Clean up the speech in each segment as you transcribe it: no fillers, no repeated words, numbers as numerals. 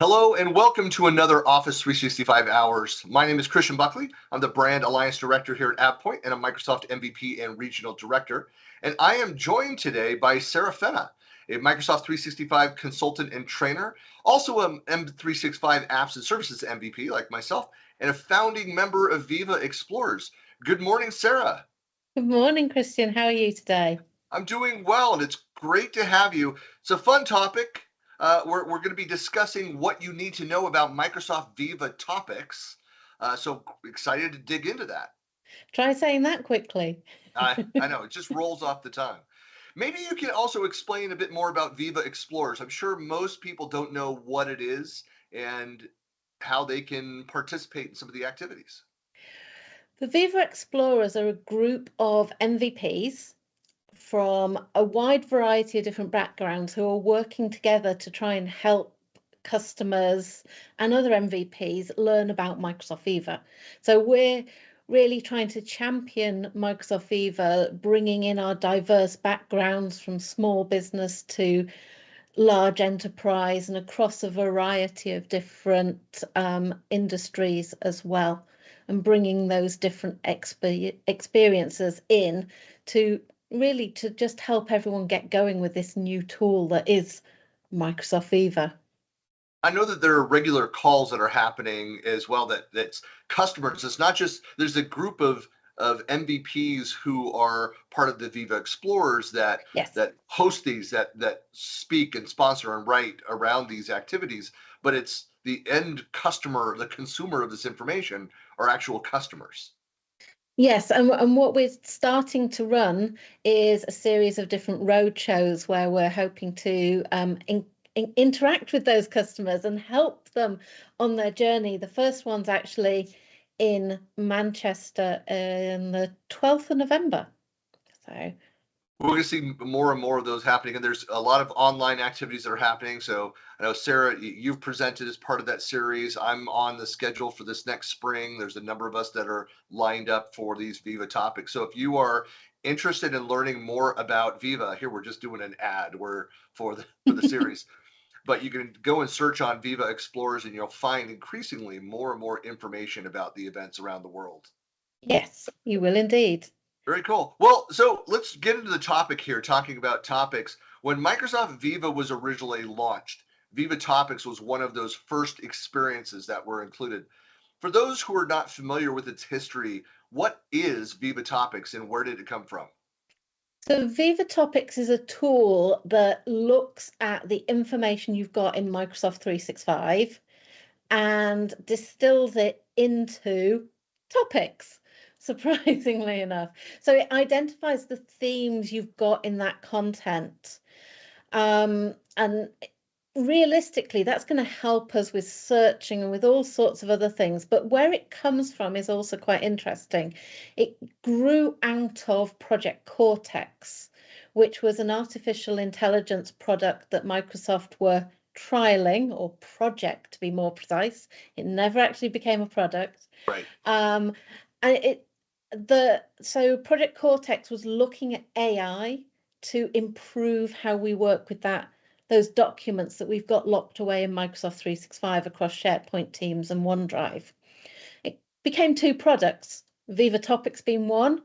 Hello and welcome to another Office 365 Hours. My name is Christian Buckley. I'm the Brand Alliance Director here at AvePoint and a Microsoft MVP and Regional Director. And I am joined today by Sara Fennah, a Microsoft 365 Consultant and Trainer, also an M365 Apps and Services MVP like myself, and a founding member of Viva Explorers. Good morning, Sara. Good morning, Christian. How are you today? I'm doing well, and it's great to have you. It's a fun topic. We're going to be discussing what you need to know about Microsoft Viva Topics. So excited to dig into that. Try saying that quickly. I know, it just rolls off the tongue. Maybe you can also explain a bit more about Viva Explorers. I'm sure most people don't know what it is and how they can participate in some of the activities. The Viva Explorers are a group of MVPs from a wide variety of different backgrounds who are working together to try and help customers and other MVPs learn about Microsoft Viva. So we're really trying to champion Microsoft Viva, bringing in our diverse backgrounds from small business to large enterprise and across a variety of different industries as well, and bringing those different experiences in to really to just help everyone get going with this new tool that is Microsoft Viva. I know that there are regular calls that are happening as well that's customers. It's not just there's a group of MVPs who are part of the Viva Explorers that host these that speak and sponsor and write around these activities, but it's the end customer, the consumer of this information are actual customers. Yes, and what we're starting to run is a series of different road shows where we're hoping to interact with those customers and help them on their journey. The first one's actually in Manchester on the 12th of November. So we're going to see more and more of those happening, and there's a lot of online activities that are happening. So I know, Sara, you've presented as part of that series. I'm on the schedule for this next spring. There's a number of us that are lined up for these Viva topics. So if you are interested in learning more about Viva, here we're just doing an ad for the series. But you can go and search on Viva Explorers and you'll find increasingly more and more information about the events around the world. Yes, you will indeed. Very cool. Well, so let's get into the topic here, talking about topics. When Microsoft Viva was originally launched, Viva Topics was one of those first experiences that were included. For those who are not familiar with its history, what is Viva Topics and where did it come from? So Viva Topics is a tool that looks at the information you've got in Microsoft 365 and distills it into topics, surprisingly enough. So it identifies the themes you've got in that content. And realistically, that's going to help us with searching and with all sorts of other things. But where it comes from is also quite interesting. It grew out of Project Cortex, which was an artificial intelligence product that Microsoft were trialing, or project to be more precise. It never actually became a product. Right. So Project Cortex was looking at AI to improve how we work with those documents that we've got locked away in Microsoft 365 across SharePoint, Teams and OneDrive. It became two products, Viva Topics being one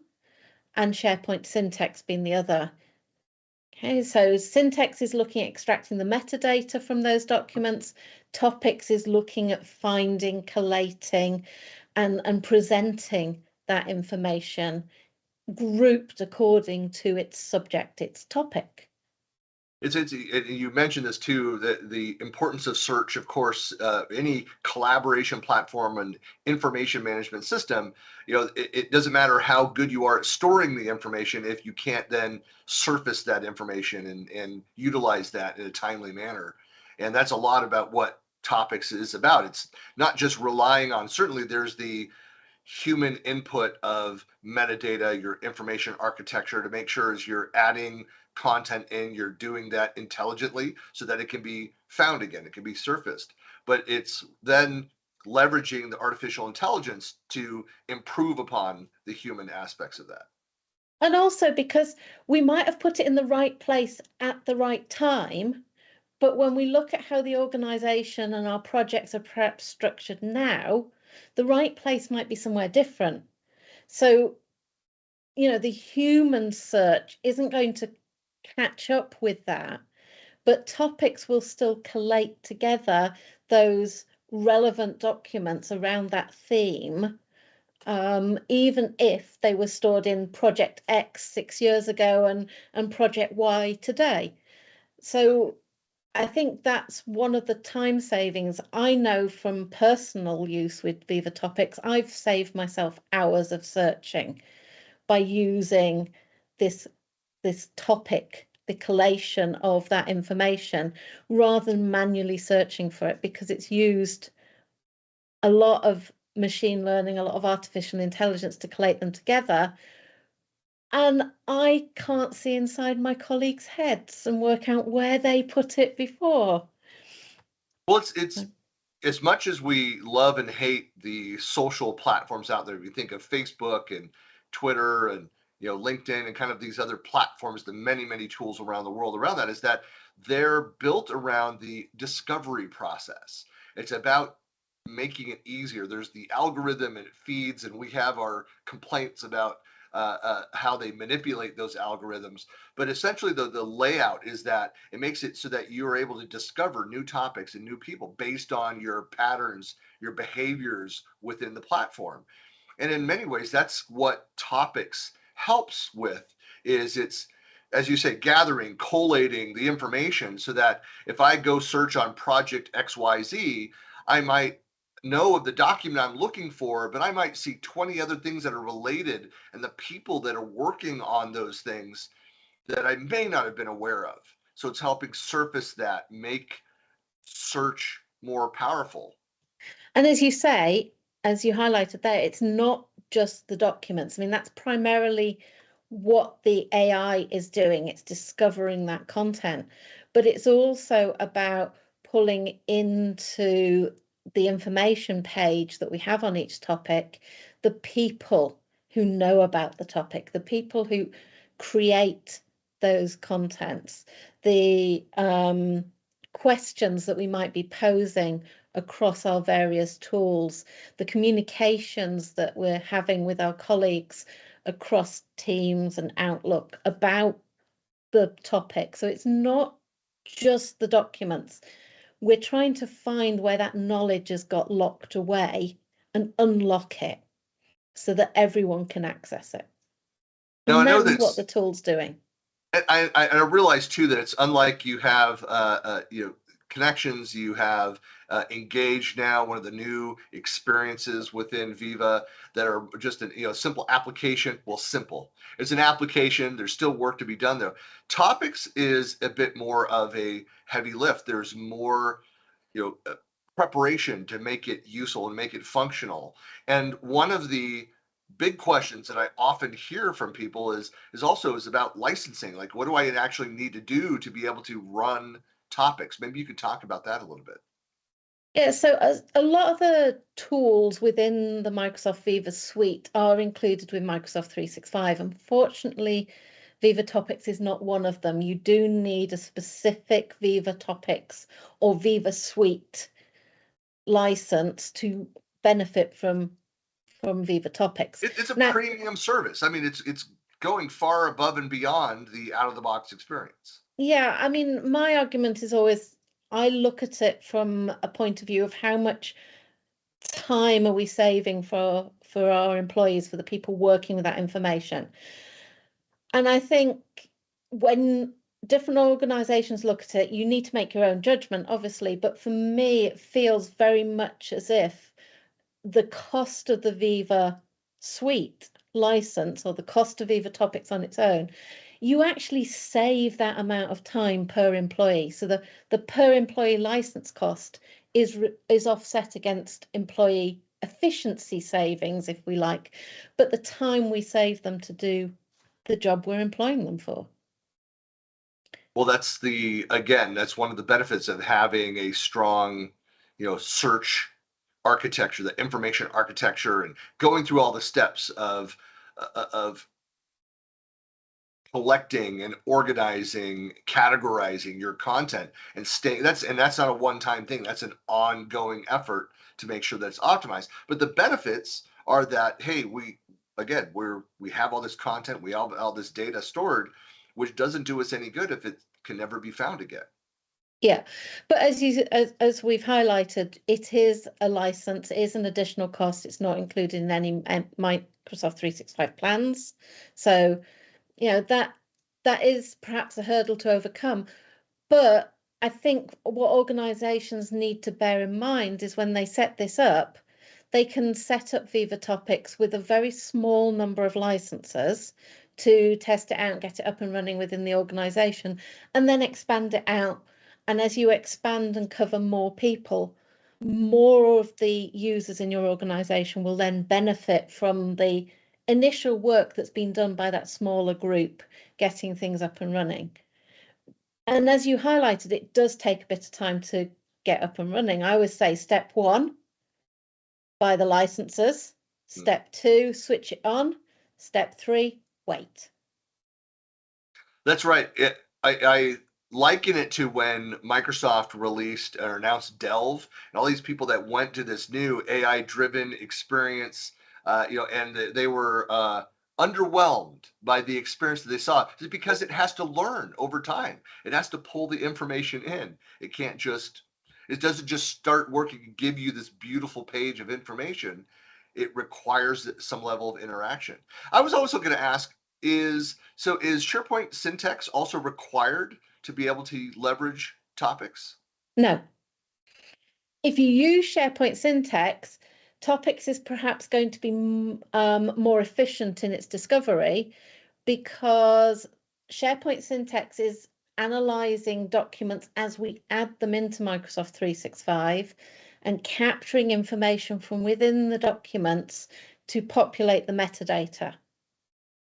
and SharePoint Syntax being the other. Okay, so Syntax is looking at extracting the metadata from those documents. Topics is looking at finding, collating and presenting that information grouped according to its subject, its topic. You mentioned this too, the importance of search. Of course, any collaboration platform and information management system, it doesn't matter how good you are at storing the information if you can't then surface that information and utilize that in a timely manner. And that's a lot about what topics is about. It's not just relying on, certainly there's the human input of metadata, your information architecture, to make sure as you're adding content in, you're doing that intelligently so that it can be found again, it can be surfaced. But it's then leveraging the artificial intelligence to improve upon the human aspects of that. And also because we might have put it in the right place at the right time, But when we look at how the organization and our projects are perhaps structured now, the right place might be somewhere different. So, the human search isn't going to catch up with that, but topics will still collate together those relevant documents around that theme, even if they were stored in Project X 6 years ago and Project Y today. So I think that's one of the time savings. I know from personal use with Viva Topics, I've saved myself hours of searching by using this topic, the collation of that information, rather than manually searching for it, because it's used a lot of machine learning, a lot of artificial intelligence to collate them together. And I can't see inside my colleagues' heads and work out where they put it before. Well, it's as much as we love and hate the social platforms out there. If you think of Facebook and Twitter and LinkedIn and kind of these other platforms, the many tools around the world around that, is that they're built around the discovery process. It's about making it easier. There's the algorithm and it feeds, and we have our complaints about how they manipulate those algorithms. But essentially, the layout is that it makes it so that you're able to discover new topics and new people based on your patterns, your behaviors within the platform. And in many ways, that's what topics helps with. It's, as you say, gathering, collating the information so that if I go search on project XYZ, I might know of the document I'm looking for, but I might see 20 other things that are related and the people that are working on those things that I may not have been aware of. So it's helping surface that, make search more powerful. And as you say, as you highlighted there, it's not just the documents. I mean, that's primarily what the AI is doing. It's discovering that content, but it's also about pulling into the information page that we have on each topic, the people who know about the topic, the people who create those contents, the questions that we might be posing across our various tools, the communications that we're having with our colleagues across Teams and Outlook about the topic. So it's not just the documents. We're trying to find where that knowledge has got locked away and unlock it so that everyone can access it. Now, and I know that's what the tool's doing. I realize too that it's unlike you have connections, you have Engage now, one of the new experiences within Viva that are just a simple application. Well, simple. It's an application. There's still work to be done there. Topics is a bit more of a heavy lift. There's more preparation to make it useful and make it functional. And one of the big questions that I often hear from people is about licensing. Like, what do I actually need to do to be able to run topics? Maybe you could talk about that a little bit. Yeah, so a lot of the tools within the Microsoft Viva suite are included with Microsoft 365. Unfortunately, Viva Topics is not one of them. You do need a specific Viva Topics or Viva Suite license to benefit from Viva Topics. It's a premium service. I mean, it's going far above and beyond the out-of-the-box experience. Yeah, I mean, my argument is always, I look at it from a point of view of how much time are we saving for our employees, for the people working with that information. And I think when different organizations look at it, you need to make your own judgment, obviously. But for me, it feels very much as if the cost of the Viva suite license or the cost of Viva Topics on its own, you actually save that amount of time per employee. So the per employee license cost is offset against employee efficiency savings, if we like, but the time we save them to do the job we're employing them for. Well, that's one of the benefits of having a strong, search architecture, the information architecture, and going through all the steps of collecting and organizing, categorizing your content and that's not a one-time thing. That's an ongoing effort to make sure that it's optimized. But the benefits are that, hey, we have all this content, we have all this data stored, which doesn't do us any good if it can never be found again. Yeah, but as we've highlighted, it is a license, it is an additional cost. It's not included in any Microsoft 365 plans. So, you know, that is perhaps a hurdle to overcome. But I think what organizations need to bear in mind is when they set this up, they can set up Viva Topics with a very small number of licenses to test it out and get it up and running within the organization, and then expand it out. And as you expand and cover more people, more of the users in your organization will then benefit from the initial work that's been done by that smaller group, getting things up and running. And as you highlighted, it does take a bit of time to get up and running. I always say step 1, buy the licenses. Step 2, switch it on. Step 3, wait. That's right. I liken it to when Microsoft released or announced Delve and all these people that went to this new AI-driven experience, and they were underwhelmed by the experience that they saw. It's because it has to learn over time. It has to pull the information in. It doesn't just start working and give you this beautiful page of information. It requires some level of interaction. I was also going to ask, is SharePoint syntax also required to be able to leverage topics? No. If you use SharePoint syntax, topics is perhaps going to be more efficient in its discovery, because SharePoint syntax is analyzing documents as we add them into Microsoft 365 and capturing information from within the documents to populate the metadata,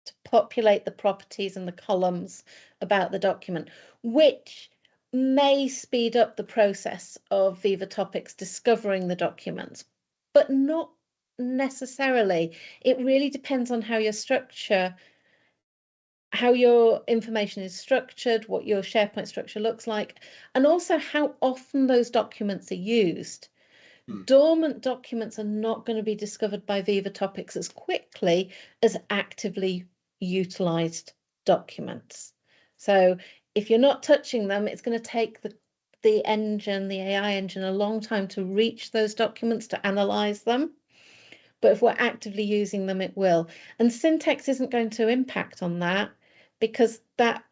to populate the properties and the columns about the document, which may speed up the process of Viva Topics discovering the documents, but not necessarily. It really depends on how your information is structured, what your SharePoint structure looks like, and also how often those documents are used. Dormant documents are not going to be discovered by Viva Topics as quickly as actively utilized documents. So if you're not touching them, it's going to take the AI engine, a long time to reach those documents, to analyze them. But if we're actively using them, it will. And syntax isn't going to impact on that, because that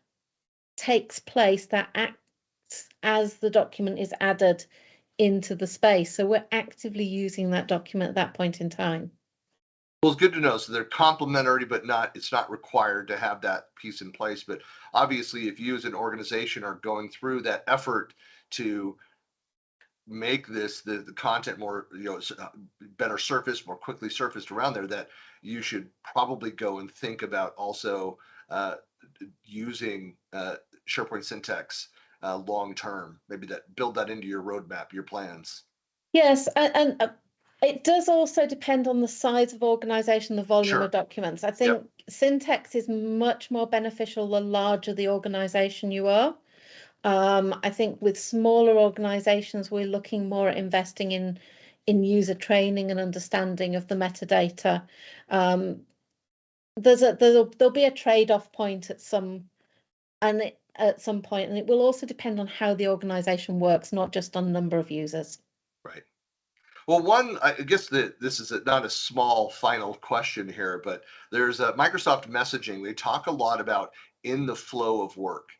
takes place, that acts as the document is added into the space. So we're actively using that document at that point in time. Well, it's good to know. So they're complementary, but it's not required to have that piece in place. But obviously, if you as an organization are going through that effort to make the content more, better surfaced, more quickly surfaced around there, that you should probably go and think about also using SharePoint syntax long term. Maybe build that into your roadmap, your plans. Yes, and it does also depend on the size of organization, the volume of documents. I think syntax is much more beneficial the larger the organization you are. I think with smaller organizations, we're looking more at investing in user training and understanding of the metadata. There'll be a trade-off point at some point, and it will also depend on how the organization works, not just on number of users. Right. Well, I guess that this is not a small final question here, but there's Microsoft messaging. They talk a lot about in the flow of work.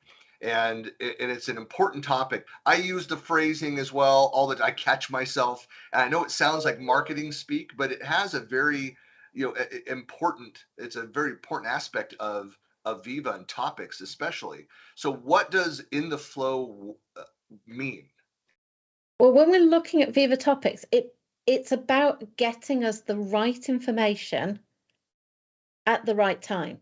And it's an important topic. I use the phrasing as well, all that I catch myself. And I know it sounds like marketing speak, but it has a very, it's a very important aspect of Viva and topics especially. So what does in the flow mean? Well, when we're looking at Viva Topics, it's about getting us the right information at the right time.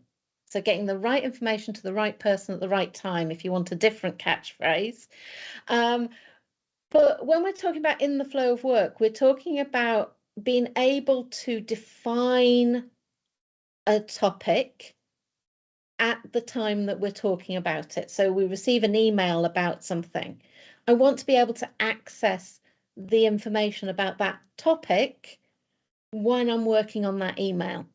So getting the right information to the right person at the right time, if you want a different catchphrase. But when we're talking about in the flow of work, we're talking about being able to define a topic at the time that we're talking about it. So we receive an email about something. I want to be able to access the information about that topic when I'm working on that email.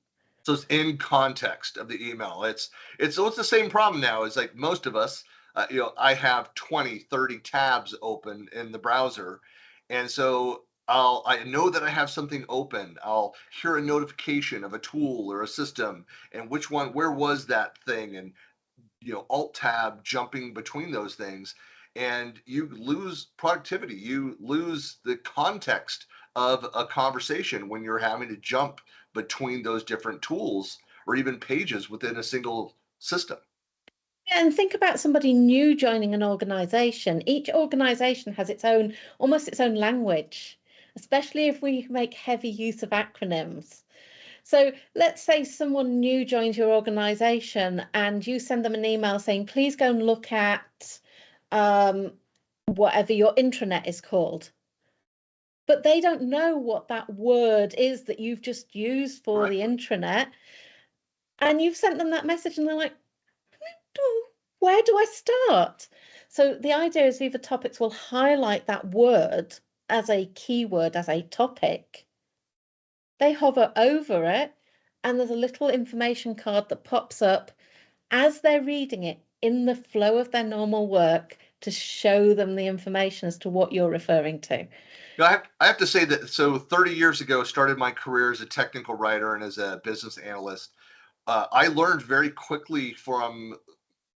So it's in context of the email. It's the same problem now. Is like most of us, I have 20, 30 tabs open in the browser, and so I know that I have something open. I'll hear a notification of a tool or a system, and where was that thing, and alt tab jumping between those things, and you lose productivity. You lose the context of a conversation when you're having to jump between those different tools or even pages within a single system. And think about somebody new joining an organization. Each organization has almost its own language, especially if we make heavy use of acronyms. So let's say someone new joins your organization and you send them an email saying, please go and look at whatever your intranet is called. But they don't know what that word is that you've just used for Right. the intranet. And you've sent them that message and they're like, where do I start? So the idea is Viva Topics will highlight that word as a keyword, as a topic. They hover over it, and there's a little information card that pops up as they're reading it in the flow of their normal work to show them the information as to what you're referring to. I have to say that, so 30 years ago, started my career as a technical writer and as a business analyst. I learned very quickly from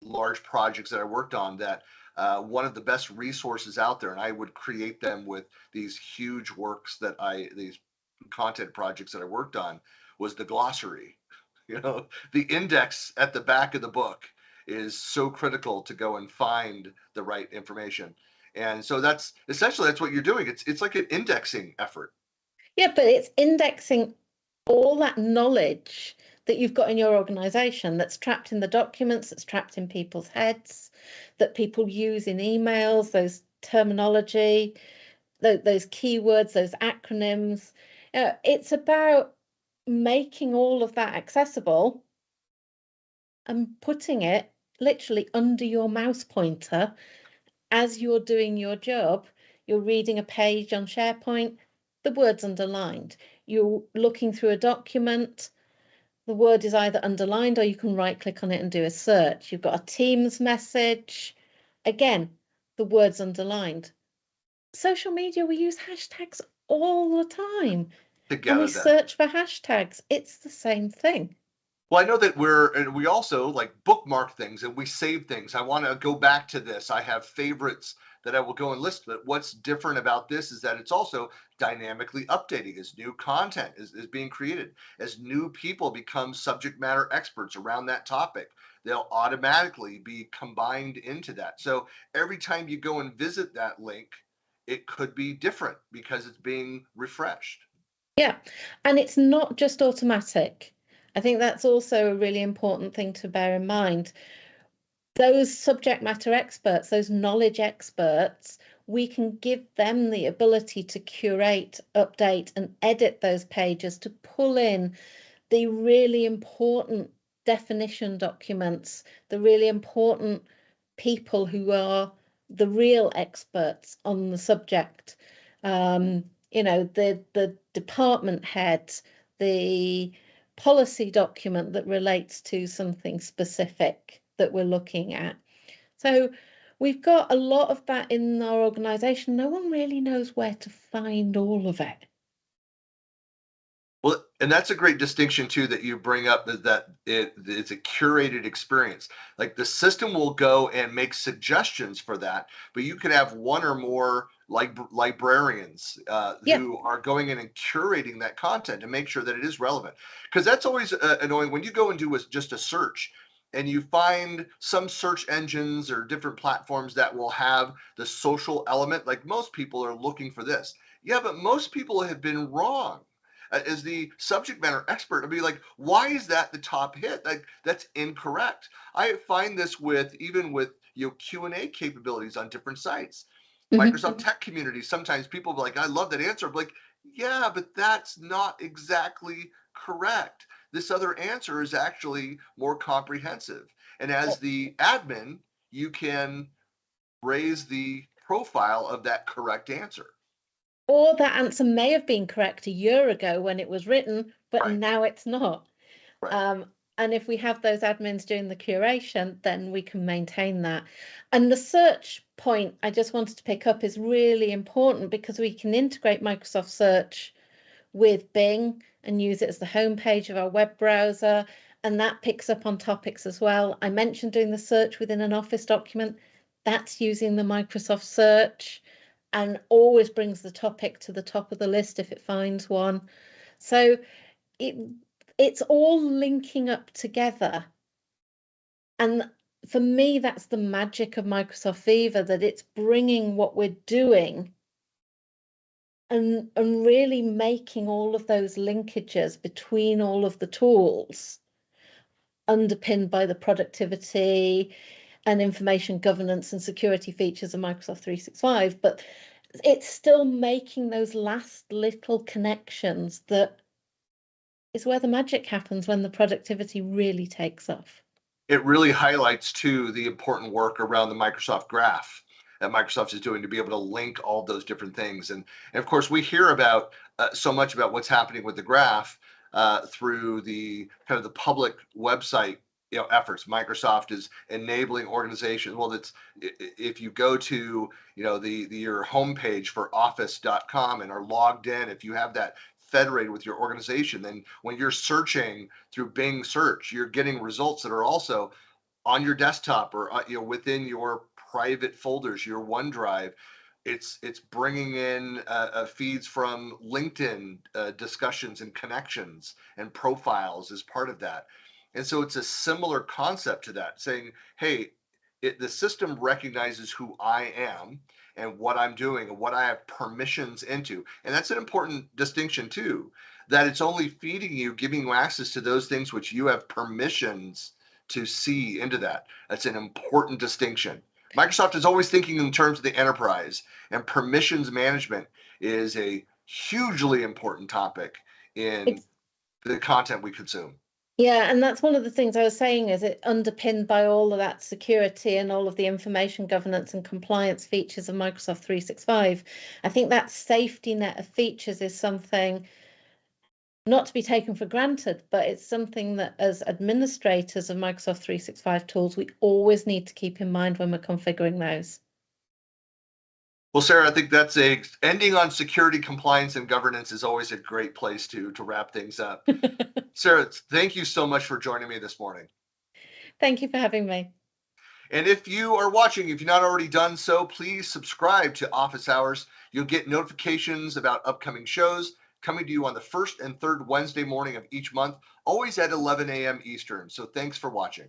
large projects that I worked on that one of the best resources out there, and I would create them with these huge works these content projects that I worked on, was the glossary. The index at the back of the book is so critical to go and find the right information. And so that's what you're doing. It's like an indexing effort. Yeah, but it's indexing all that knowledge that you've got in your organization that's trapped in the documents, that's trapped in people's heads, that people use in emails, those terminology, those keywords, those acronyms. It's about making all of that accessible and putting it literally under your mouse pointer as you're doing your job. You're reading a page on SharePoint, the word's underlined. You're looking through a document, the word is either underlined or you can right click on it and do a search. You've got a Teams message. Again, the word's underlined. Social media, we use hashtags all the time. And we search for hashtags. It's the same thing. Well, I know that we also like bookmark things and we save things. I want to go back to this. I have favorites that I will go and list. But what's different about this is that it's also dynamically updating as new content is being created. As new people become subject matter experts around that topic, they'll automatically be combined into that. So every time you go and visit that link, it could be different because it's being refreshed. Yeah, and it's not just automatic. I think that's also a really important thing to bear in mind. Those subject matter experts, those knowledge experts, we can give them the ability to curate, update, and edit those pages to pull in the really important definition documents, the really important people who are the real experts on the subject. The department head, the policy document that relates to something specific that we're looking at. So we've got a lot of that in our organization. No one really knows where to find all of it. Well, and that's a great distinction too that you bring up, is that it's a curated experience. Like the system will go and make suggestions for that, but you could have one or more librarians who are going in and curating that content to make sure that it is relevant. Because that's always annoying when you go and do just a search and you find some search engines or different platforms that will have the social element. Like most people are looking for this. Yeah, but most people have been wrong. As the subject matter expert, I'd be like, why is that the top hit? Like, that's incorrect. I find this even with Q&A capabilities on different sites. Microsoft Tech Community, sometimes people be like, I love that answer. I'm like, yeah, but that's not exactly correct. This other answer is actually more comprehensive. And as the admin, you can raise the profile of that correct answer. Or that answer may have been correct a year ago when it was written, but Right. now it's not. Right. And if we have those admins doing the curation, then we can maintain that. And the search point I just wanted to pick up is really important because we can integrate Microsoft Search with Bing and use it as the homepage of our web browser, and that picks up on topics as well. I mentioned doing the search within an Office document. That's using the Microsoft Search and always brings the topic to the top of the list if it finds one. So it's all linking up together. And for me, that's the magic of Microsoft Viva, that it's bringing what we're doing and really making all of those linkages between all of the tools, underpinned by the productivity and information governance and security features of Microsoft 365. But it's still making those last little connections that is where the magic happens when the productivity really takes off. It really highlights too the important work around the Microsoft Graph that Microsoft is doing to be able to link all those different things. And of course, we hear about so much about what's happening with the Graph through the kind of the public website efforts. Microsoft is enabling organizations. Well, it's if you go to your homepage for office.com and are logged in, if you have that federated with your organization, then when you're searching through Bing search, you're getting results that are also on your desktop or within your private folders, your OneDrive. It's bringing in feeds from LinkedIn discussions and connections and profiles as part of that. And so it's a similar concept to that, saying, hey, the system recognizes who I am and what I'm doing and what I have permissions into. And that's an important distinction too, that it's only feeding you, giving you access to those things which you have permissions to see into that. That's an important distinction. Microsoft is always thinking in terms of the enterprise, and permissions management is a hugely important topic in the content we consume. Yeah, and that's one of the things I was saying, is it underpinned by all of that security and all of the information governance and compliance features of Microsoft 365. I think that safety net of features is something not to be taken for granted, but it's something that as administrators of Microsoft 365 tools, we always need to keep in mind when we're configuring those. Well, Sarah, I think that's ending on security, compliance, and governance is always a great place to wrap things up. Sarah, thank you so much for joining me this morning. Thank you for having me. And if you are watching, if you've not already done so, please subscribe to Office Hours. You'll get notifications about upcoming shows coming to you on the first and third Wednesday morning of each month, always at 11 a.m. Eastern. So thanks for watching.